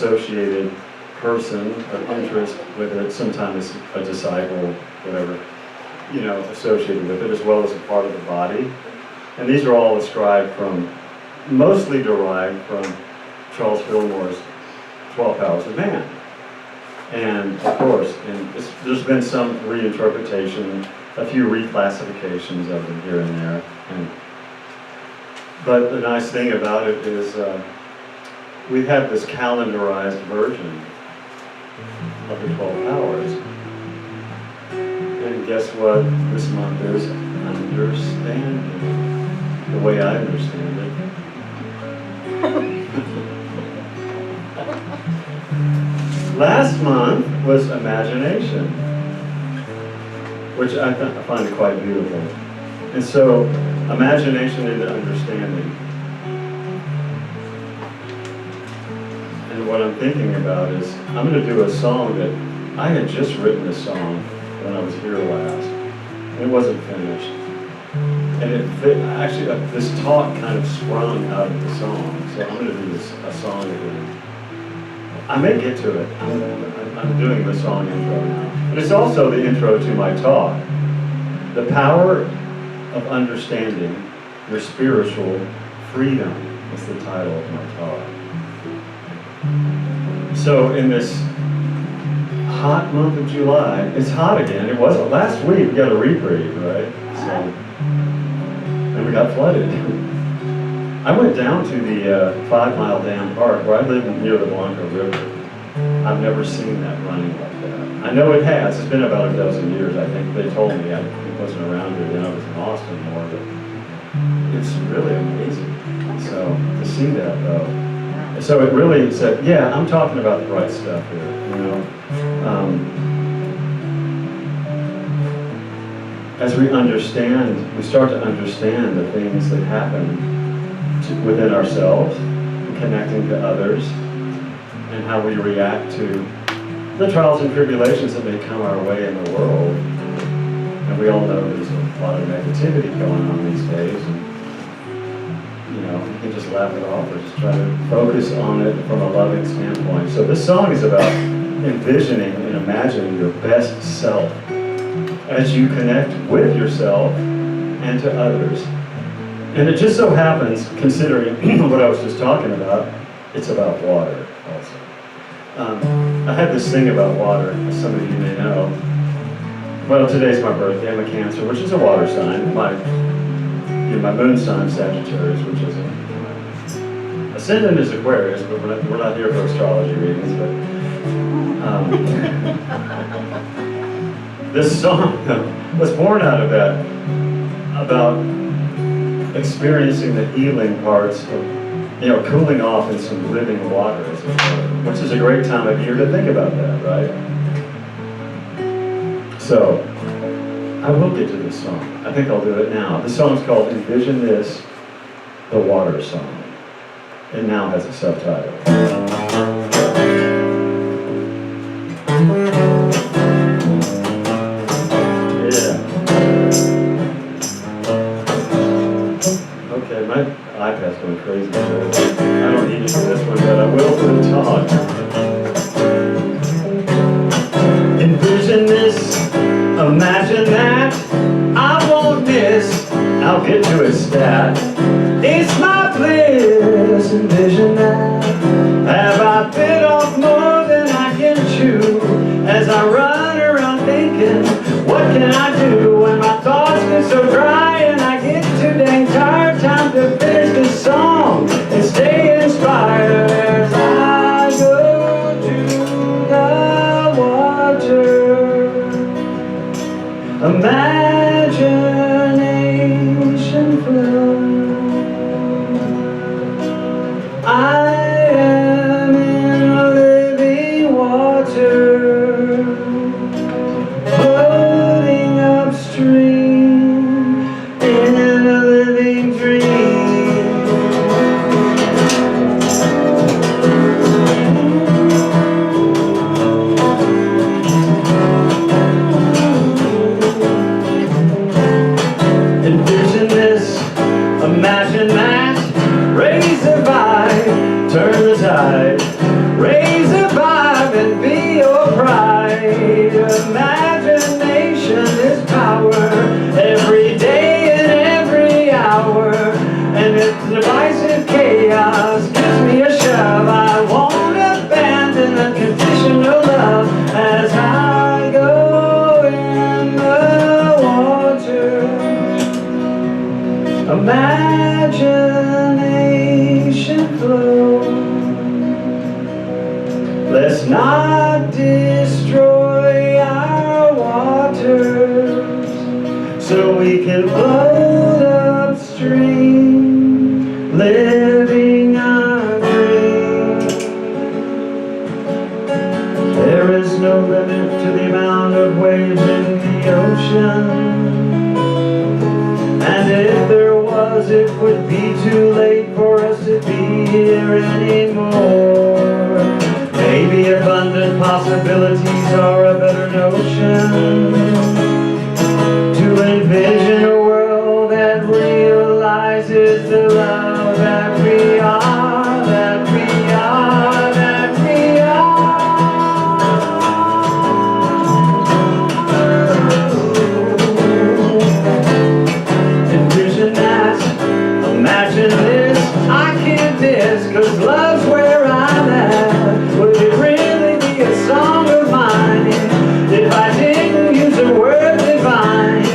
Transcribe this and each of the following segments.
associated person of interest with it, sometimes a disciple, whatever, associated with it, as well as a part of the body. And these are all ascribed from, mostly derived from Charles Fillmore's 12 Powers of Man. And of course, there's been some reinterpretation, a few reclassifications of it here and there. But the nice thing about it is we have this calendarized version of the 12 Powers. And guess what this month is? Understanding. The way I understand it. Last month was imagination, which I find quite beautiful. And so, imagination into understanding. And what I'm thinking about is, I'm going to do a song that I had just written a song when I was here last. And it wasn't finished. And actually, this talk kind of sprung out of the song. So I'm going to do a song again. I may get to it. I'm doing the song intro now. But it's also the intro to my talk. The power of understanding your spiritual freedom is the title of my talk. So in this hot month of July, it's hot again. It wasn't last week. We got a reprieve, right? So, and we got flooded. I went down to the 5 Mile Dam Park where I live near the Blanco River. I've never seen that running like that. I know it has. It's been about a dozen years, I think. They told me. I wasn't around here then. I was in Austin more, but it's really amazing. So to see that, though. So it really said, yeah, I'm talking about the right stuff here, As we start to understand the things that happen within ourselves, connecting to others, and how we react to the trials and tribulations that may come our way in the world. And we all know there's a lot of negativity going on these days, and we can just laugh it off or just try to focus on it from a loving standpoint. So this song is about envisioning and imagining your best self as you connect with yourself and to others. And it just so happens, considering what I was just talking about, it's about water also. I had this thing about water, as some of you may know. Well, today's my birthday. I'm a Cancer, which is a water sign. My moon sign is Sagittarius, which is ascendant is Aquarius, but we're not here for astrology readings. But this song was born out of that, about experiencing the healing parts of, cooling off in some living water, as it were, which is a great time of year to think about that, right? So, I will get to this song. I think I'll do it now. The song's called Envision This, the Water Song. It now has a subtitle. Okay, my iPad's going crazy. So I don't need it for this one, but I will for the talk. Envision this, imagine that, I won't miss, I'll get to a stat. It's my bliss, envision that. Have I bit off more than I can chew? As I run around thinking, what can I do when my thoughts get so dry and I get too dang tired? Time to finish this song and stay inspired as I go to the water. Imagination flows. Let's not destroy our waters so we can float upstream, living our dream. There is no limit to the amount of waves in the ocean, and if there was, it would be too late for us to be here anymore. Maybe abundant possibilities are a better notion, to envision a world that realizes the love that we are, that we are, that we are. Envision that, imagine this, I can't miss, 'cause love's where I'm at. Would it really be a song of mine if I didn't use the word divine?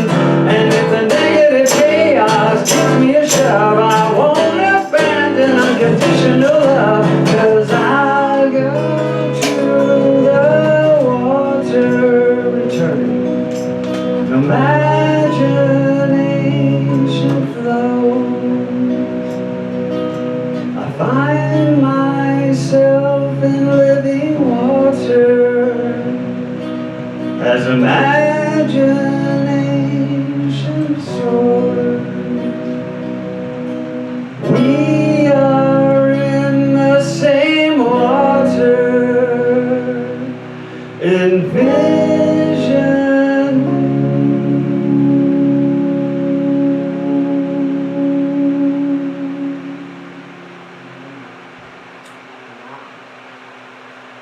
And if the negative chaos gives me a shove, I won't abandon unconditional love, 'cause I'll go to the water returning. Imagination flows. I find myself in living water as imagination soars. We are in the same water, envision.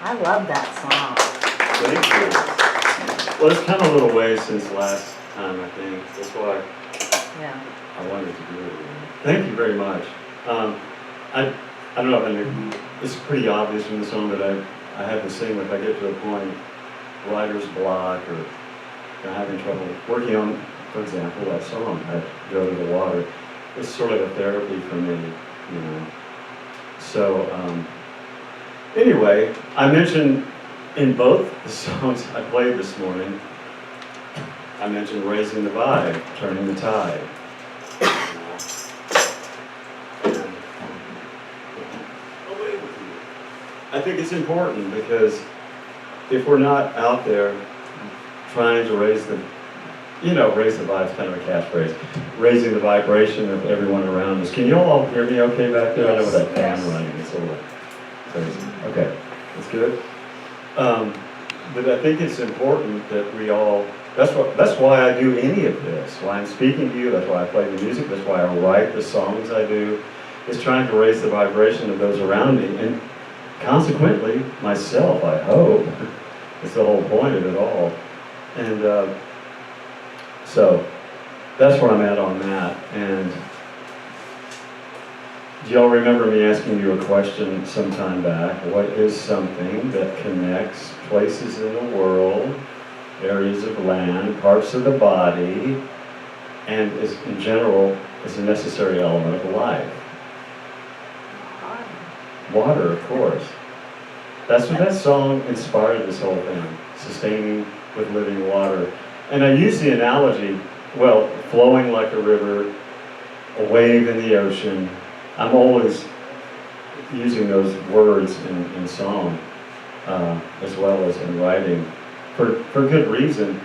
I love that song. Thank you. Well, it's come a little ways since last time, I think. That's why Yeah. I wanted to do it again. Thank you very much. I don't know if I knew, it's pretty obvious from the song that I have to sing if I get to a point, writer's block, or I'm having trouble working on, for example, that song, I Go to the Water. It's sort of a therapy for me, you know. So, anyway, I mentioned in both the songs I played this morning, I mentioned raising the vibe, turning the tide. I think it's important because if we're not out there trying to raise the vibe is kind of a catchphrase, raising the vibration of everyone around us. Can you all hear me okay back there? I know with that fan running, it's a little crazy. Okay, that's good. But I think it's important that we all, that's why I do any of this, why I'm speaking to you, that's why I play the music, that's why I write the songs I do, is trying to raise the vibration of those around me, and consequently, myself, I hope. It's the whole point of it all. And so, that's where I'm at on that. And do y'all remember me asking you a question some time back? What is something that connects places in the world, areas of land, parts of the body, and is, in general, is a necessary element of life? Water, of course. That's what that song inspired this whole thing, sustaining with living water. And I use the analogy, well, flowing like a river, a wave in the ocean. I'm always using those words in song, as well as in writing, for good reason.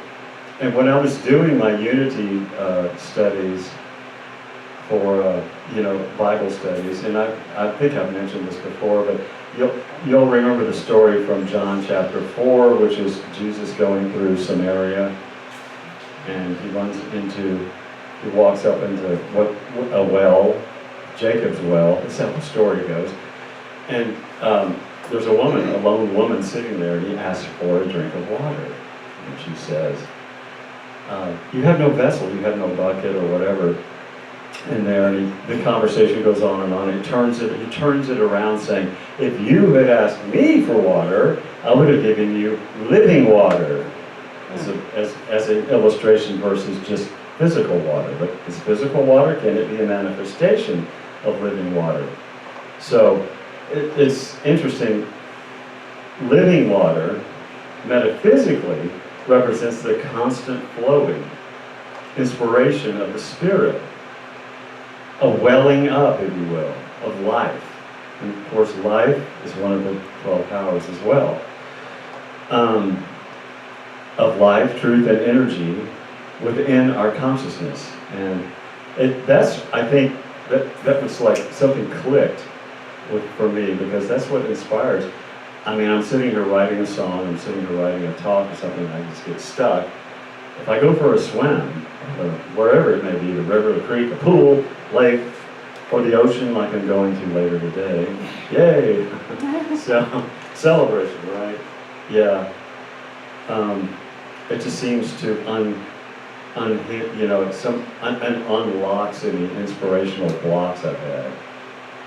And when I was doing my Unity studies for Bible studies, and I think I've mentioned this before, but you'll remember the story from John chapter 4, which is Jesus going through Samaria, and he walks up into a well, Jacob's well. That's how the story goes. And there's a lone woman sitting there, and he asks for a drink of water. And she says, you have no vessel, you have no bucket or whatever in there. And the conversation goes on and on. He turns it around saying, if you had asked me for water, I would have given you living water. As an illustration versus just physical water. But is physical water, can it be a manifestation of living water? So it's interesting. Living water, metaphysically, represents the constant flowing inspiration of the Spirit, a welling up, if you will, of life. And of course, life is one of the 12 powers as well. Of life, truth, and energy within our consciousness. And that's, I think, that was like something clicked for me, because that's what inspires. I mean, I'm sitting here writing a song, I'm sitting here writing a talk or something, and I just get stuck. If I go for a swim, wherever it may be, the river, the creek, the pool, lake, or the ocean like I'm going to later today, yay! So, celebration, right? Yeah. It just seems to unlocks any inspirational blocks I've had.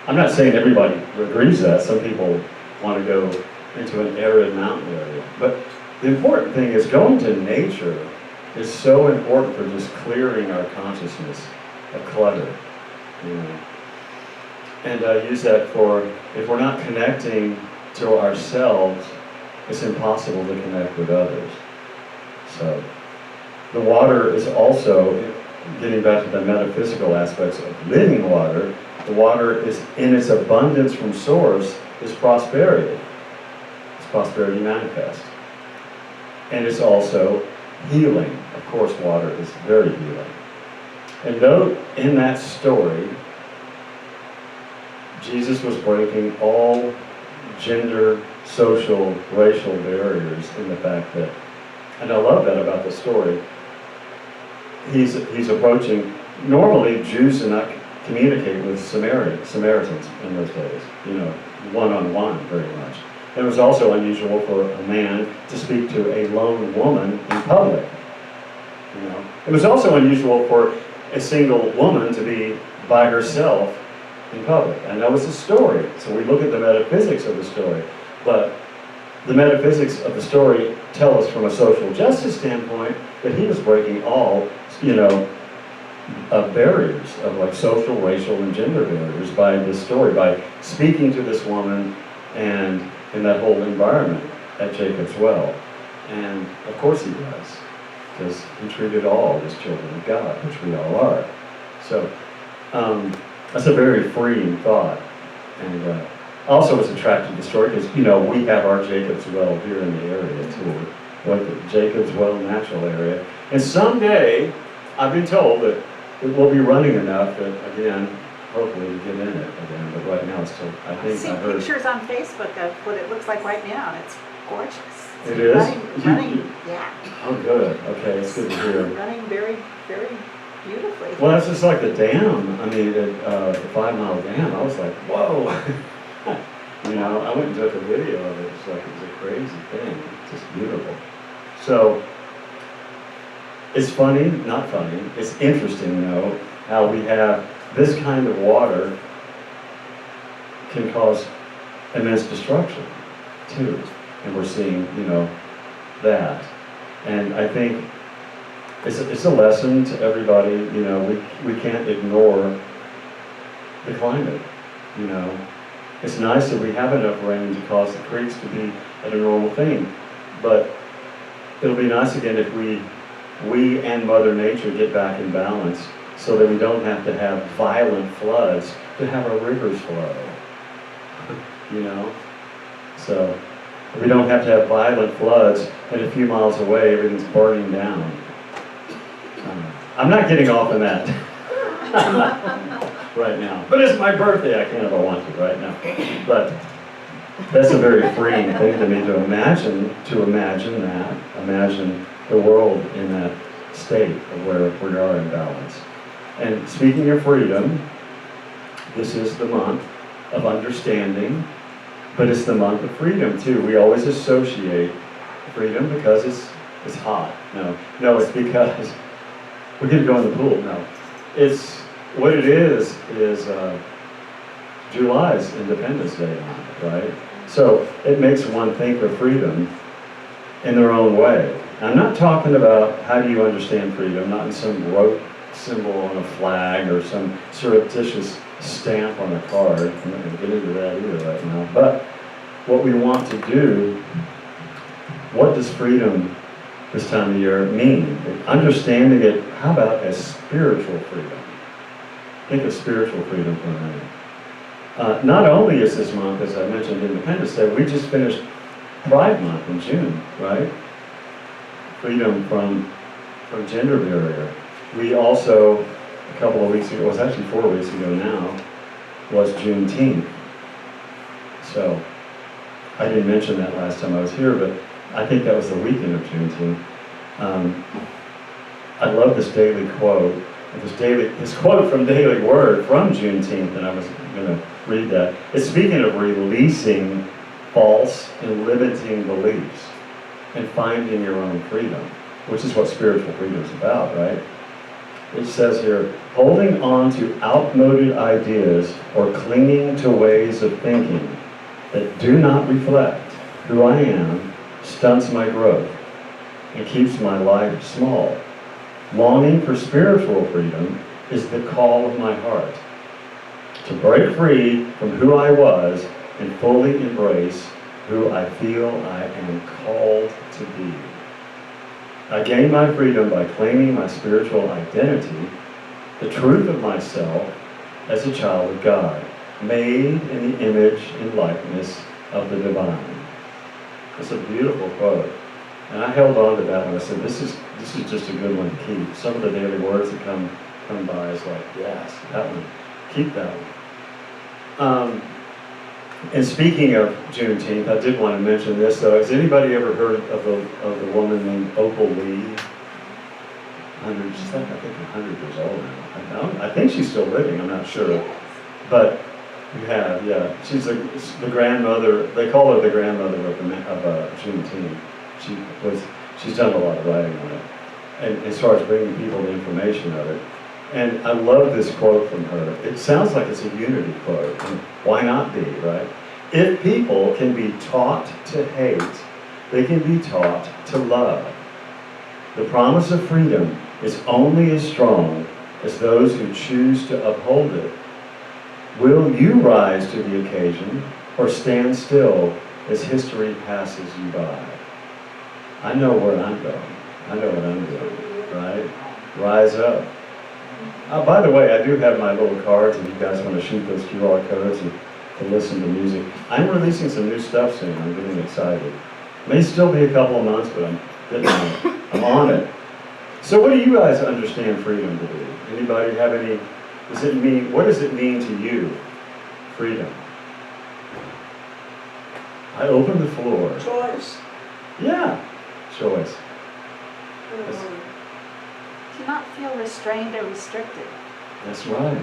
I'm not saying everybody agrees with that. Some people want to go into an arid mountain area. But the important thing is going to nature is so important for just clearing our consciousness of clutter, you know. And I use that for, if we're not connecting to ourselves, it's impossible to connect with others. So the water is also, getting back to the metaphysical aspects of living water, the water is, in its abundance from source, is prosperity. It's prosperity manifest. And it's also healing. Of course, water is very healing. And note in that story, Jesus was breaking all gender, social, racial barriers in the fact that, and I love that about the story, he's approaching, normally Jews did not communicate with Samaritans in those days, you know, one-on-one very much. It was also unusual for a man to speak to a lone woman in public, you know. It was also unusual for a single woman to be by herself in public. I know it's a story, so we look at the metaphysics of the story, but the metaphysics of the story tell us from a social justice standpoint that he was breaking all, you know, barriers of like social, racial, and gender barriers by this story, by speaking to this woman and in that whole environment at Jacob's well. And of course he was, because he treated all as children of God, which we all are. So that's a very freeing thought. And also was attracted to the story because, you know, we have our Jacob's well here in the area too, like the Jacob's well natural area. And someday, I've been told that it will be running enough that, again, hopefully we get in it again, but right now it's still, I think See I heard. pictures on Facebook of what it looks like right now, and it's gorgeous. It is? Running, yeah. Oh, good. Okay, it's good to hear. Running very, very beautifully. Well, it's just like the dam. I mean, the 5 Mile Dam. I was like, whoa. You know, I went and took a video of it. It's like, it's a crazy thing. It's just beautiful. So, it's funny, not funny. It's interesting, though, how we have this kind of water can cause immense destruction, too. And we're seeing, you know, that. And I think it's a lesson to everybody, you know, we can't ignore the climate, you know. It's nice that we have enough rain to cause the creeks to be at a normal thing, but it'll be nice again if we and Mother Nature get back in balance so that we don't have to have violent floods to have our rivers flow, you know. So we don't have to have violent floods and a few miles away everything's burning down. I'm not getting off on that right now. But it's my birthday, I can't if I want to right now. But that's a very freeing thing to me to imagine that, imagine the world in that state of where we are in balance. And speaking of freedom, this is the month of understanding, but it's the month of freedom too. We always associate freedom because it's hot. No, it's because we're going to go in the pool. No, it's what it is July's Independence Day month, right? So it makes one think of freedom in their own way. I'm not talking about how do you understand freedom, not in some rote symbol on a flag or some surreptitious stamp on a card. I'm not going to get into that either right now. But what we want to do, what does freedom this time of year mean? Understanding it, how about as spiritual freedom? Think of spiritual freedom for a minute. Not only is this month, as I mentioned, Independence Day, we just finished Pride Month in June, right? Freedom from gender barrier. We also, a couple of weeks ago, it was actually 4 weeks ago now, was Juneteenth. So, I didn't mention that last time I was here, but I think that was the weekend of Juneteenth. I love this daily quote. This quote from Daily Word from Juneteenth, and I was going to read that. It's speaking of releasing false and limiting beliefs and finding your own freedom, which is what spiritual freedom is about, right? It says here, holding on to outmoded ideas or clinging to ways of thinking that do not reflect who I am stunts my growth and keeps my life small. Longing for spiritual freedom is the call of my heart, to break free from who I was and fully embrace who I feel I am called to be. I gain my freedom by claiming my spiritual identity, the truth of myself as a child of God, made in the image and likeness of the divine. It's a beautiful quote. And I held on to that one. I said, this is just a good one to keep. Some of the daily words that come by is like, yes, that one. Keep that one. And speaking of Juneteenth, I did want to mention this though. Has anybody ever heard of the woman named Opal Lee? She's like, I think 100 years old now. I think she's still living, I'm not sure. But you have, yeah. She's the grandmother, they call her the grandmother of Juneteenth. She's done a lot of writing on it. And as far as bringing people the information of it. And I love this quote from her. It sounds like it's a unity quote. And why not be, right? If people can be taught to hate, they can be taught to love. The promise of freedom is only as strong as those who choose to uphold it. Will you rise to the occasion or stand still as history passes you by? I know where I'm going. I know what I'm doing, right? Rise up. By the way, I do have my little cards if you guys want to shoot those QR codes and to listen to music. I'm releasing some new stuff soon. I'm getting excited. May still be a couple of months, but I'm getting on it. I'm on it. So what do you guys understand freedom to be? Anybody have any, what does it mean to you, freedom? I open the floor. Choice. Yeah, choice. To not feel restrained or restricted. That's right.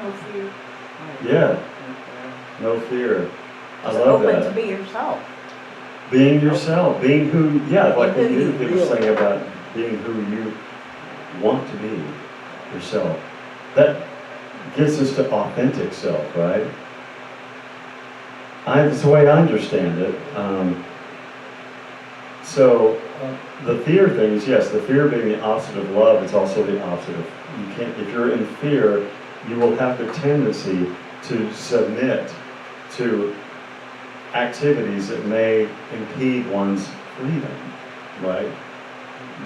No fear. Yeah, no fear. I Just love open that. to be yourself. Being yourself, being who, yeah, like Who you you were really saying about being who you want to be, yourself. That gets us to authentic self, right? That's the way I understand it. The fear things, yes, the fear being the opposite of love, it's also the opposite of, you can't, if you're in fear, you will have the tendency to submit to activities that may impede one's freedom, right?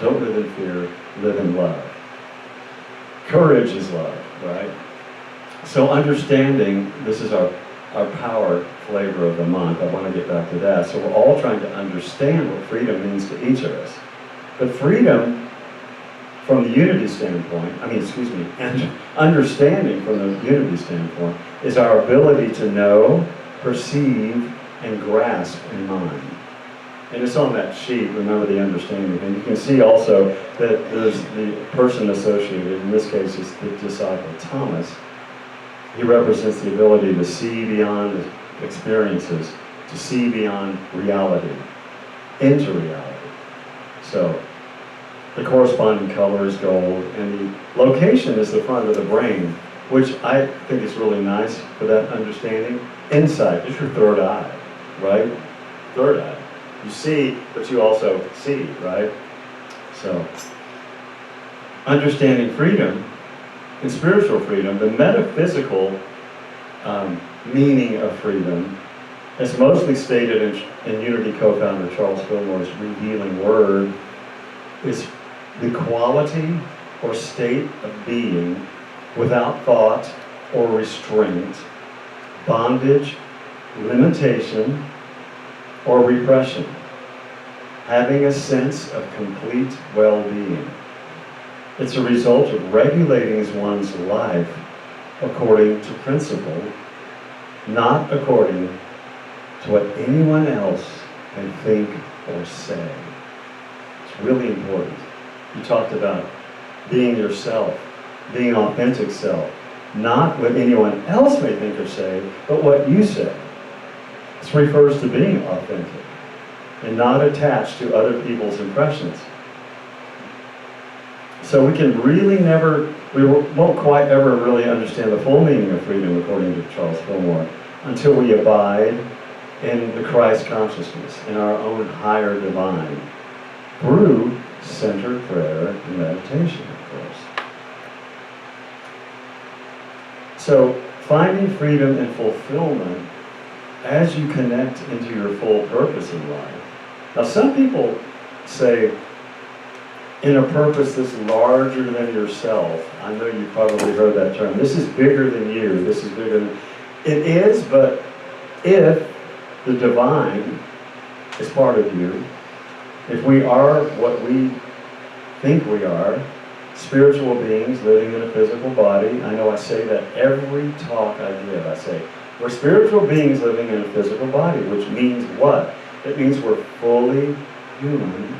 Don't live in fear, live in love. Courage is love, right? So understanding, this is our power flavor of the month. I want to get back to that. So we're all trying to understand what freedom means to each of us. But freedom, from the unity standpoint, and understanding from the unity standpoint, is our ability to know, perceive, and grasp in mind. And it's on that sheet, remember the understanding. And you can see also that there's the person associated, in this case it's the disciple Thomas. He represents the ability to see beyond experiences, to see beyond reality, into reality. So, the corresponding color is gold, and the location is the front of the brain, which I think is really nice for that understanding. Insight is your third eye, right? Third eye. You see, but you also see, right? So, understanding freedom and spiritual freedom, the metaphysical meaning of freedom It's mostly stated in Unity co-founder Charles Fillmore's revealing word, is the quality or state of being without thought or restraint, bondage, limitation, or repression, having a sense of complete well-being. It's a result of regulating one's life according to principle, not according to what anyone else can think or say. It's really important. You talked about being yourself, being authentic self, not what anyone else may think or say, but what you say. This refers to being authentic and not attached to other people's impressions. So we can really we won't quite ever really understand the full meaning of freedom, according to Charles Fillmore, until we abide in the Christ consciousness, in our own higher divine, through centered prayer and meditation, of course. So, finding freedom and fulfillment as you connect into your full purpose in life. Now, some people say, in a purpose that's larger than yourself. I know you've probably heard that term. This is bigger than you. This is bigger than... It is, but if the divine is part of you, if we are what we think we are, spiritual beings living in a physical body. I know I say that every talk I give. I say, we're spiritual beings living in a physical body, which means what? It means we're fully human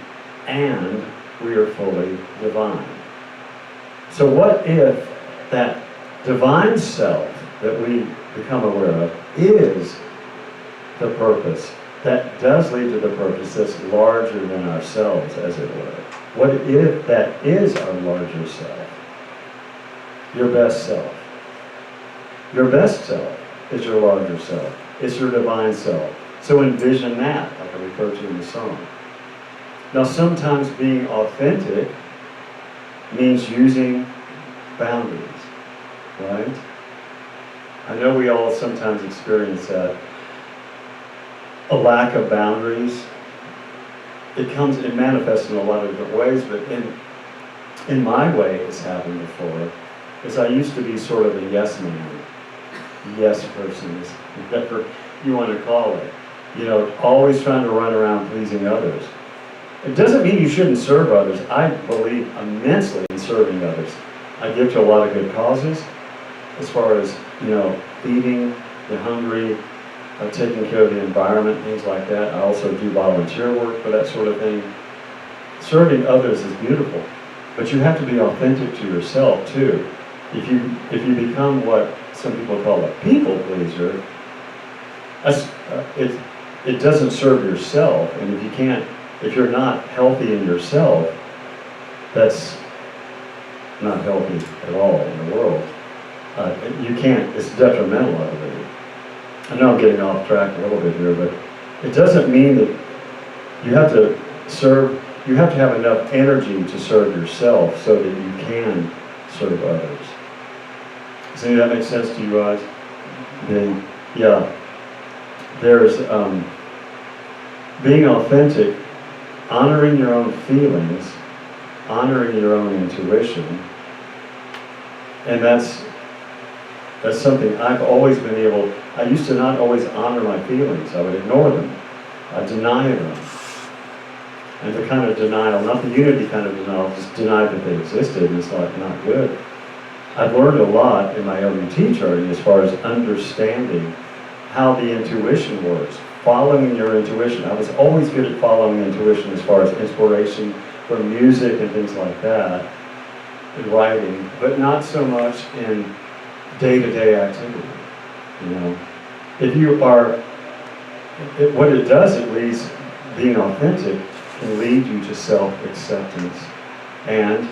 and we are fully divine. So what if that divine self that we become aware of is the purpose that does lead to the purpose that's larger than ourselves, as it were? What if that is our larger self? Your best self. Your best self is your larger self. It's your divine self. So envision that, like I referred to in the song. Now, sometimes being authentic means using boundaries, right? I know we all sometimes experience that. A lack of boundaries. It manifests in a lot of different ways, but in my way, it's happened before, is I used to be sort of a yes man, yes person, whatever you want to call it. You know, always trying to run around pleasing others. It doesn't mean you shouldn't serve others. I believe immensely in serving others. I give to a lot of good causes, as far as, feeding the hungry, taking care of the environment, things like that. I also do volunteer work for that sort of thing. Serving others is beautiful, but you have to be authentic to yourself too. If you become what some people call a people pleaser, it doesn't serve yourself, and if you're not healthy in yourself, that's not healthy at all in the world. It's detrimental, I believe. I know I'm getting off track a little bit here, but it doesn't mean that you have to have enough energy to serve yourself so that you can serve others. Does any of that make sense to you guys? Then, yeah. There's being authentic, honoring your own feelings, honoring your own intuition, and that's something I've always been able. I used to not always honor my feelings. I would ignore them. I'd deny them. And the kind of denial, not the unity kind of denial, just deny that they existed, and it's not good. I've learned a lot in my OUT journey as far as understanding how the intuition works, following your intuition. I was always good at following intuition as far as inspiration from music and things like that, in writing, but not so much in day-to-day activity. If you are, what it does, it leads, being authentic can lead you to self-acceptance and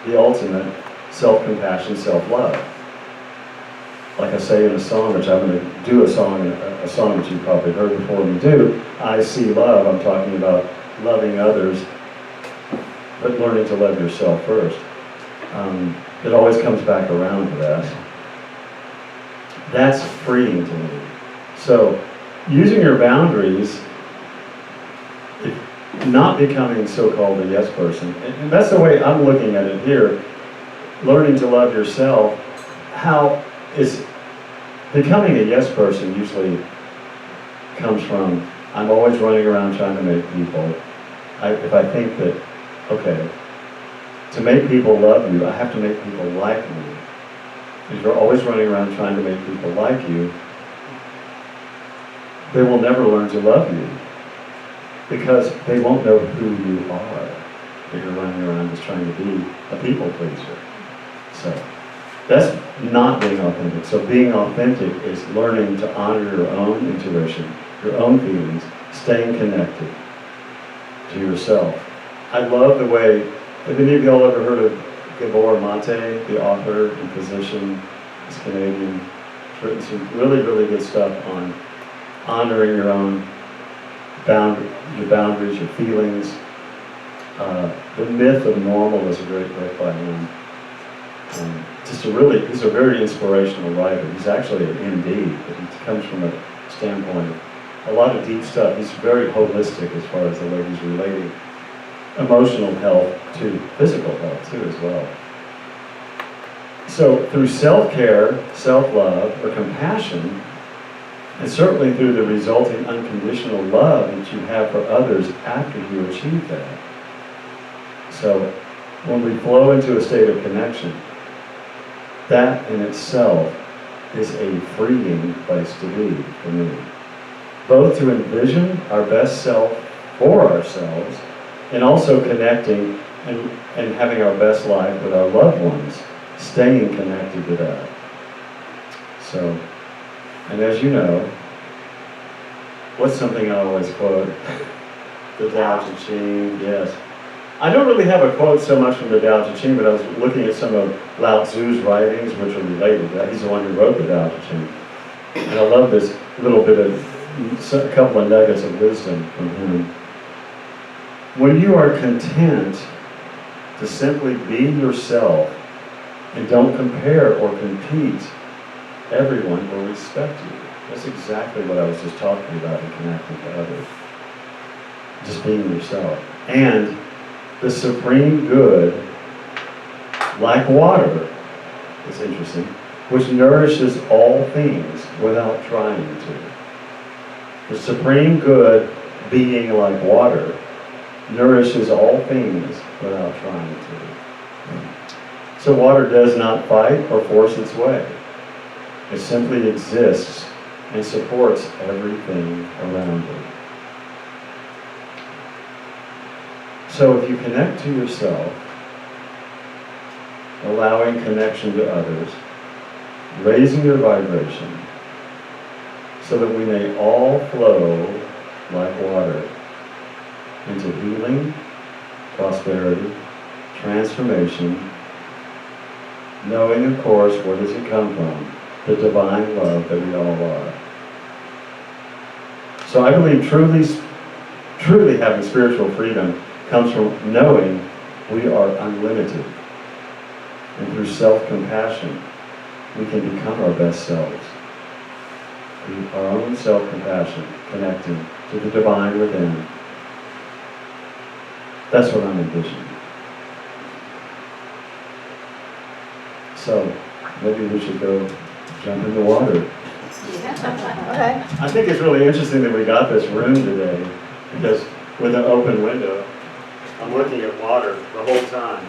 the ultimate self-compassion, self-love. Like I say in a song, which I'm going to do a song that you've probably heard before me do, I See Love. I'm talking about loving others, but learning to love yourself first. It always comes back around to that. That's freeing to me. So, using your boundaries, not becoming so-called a yes person. And that's the way I'm looking at it here. Learning to love yourself, how is becoming a yes person usually comes from, I'm always running around trying to make people, if I think that, okay, to make people love you, I have to make people like me. If you're always running around trying to make people like you, they will never learn to love you because they won't know who you are. If you're running around just trying to be a people pleaser. So that's not being authentic. So being authentic is learning to honor your own intuition, your own feelings, staying connected to yourself. I love the way, have any of y'all ever heard of Gabor Mate, the author and physician? He's Canadian. He's written some really, really good stuff on honoring your own boundaries, your feelings. The Myth of Normal is a great book by him. He's a very inspirational writer. He's actually an MD, but he comes from a standpoint of a lot of deep stuff. He's very holistic as far as the way he's relating emotional health to physical health too as well. So through self-care, self-love, or compassion, and certainly through the resulting unconditional love that you have for others after you achieve that. So when we flow into a state of connection, that in itself is a freeing place to be for me. Both to envision our best self for ourselves and also connecting and having our best life with our loved ones, staying connected to that. So, and as you know, what's something I always quote? The Tao Te Ching, yes. I don't really have a quote so much from the Tao Te Ching, but I was looking at some of Lao Tzu's writings, which are related to that. He's the one who wrote the Tao Te Ching. And I love this little bit of, a couple of nuggets of wisdom from him. When you are content to simply be yourself and don't compare or compete, everyone will respect you. That's exactly what I was just talking about in connecting to others. Just being yourself. And the supreme good, like water, it's interesting, which nourishes all things without trying to. The supreme good, being like water, nourishes all things without trying to. So water does not fight or force its way. It simply exists and supports everything around it. So if you connect to yourself, allowing connection to others, raising your vibration, so that we may all flow like water into healing, prosperity, transformation, knowing, of course, where does it come from? The divine love that we all are. So I believe truly having spiritual freedom comes from knowing we are unlimited. And through self-compassion, we can become our best selves. Through our own self-compassion, connecting to the divine within. That's what I'm envisioning. So, maybe we should go jump in the water. Okay. I think it's really interesting that we got this room today, because with an open window, I'm looking at water the whole time.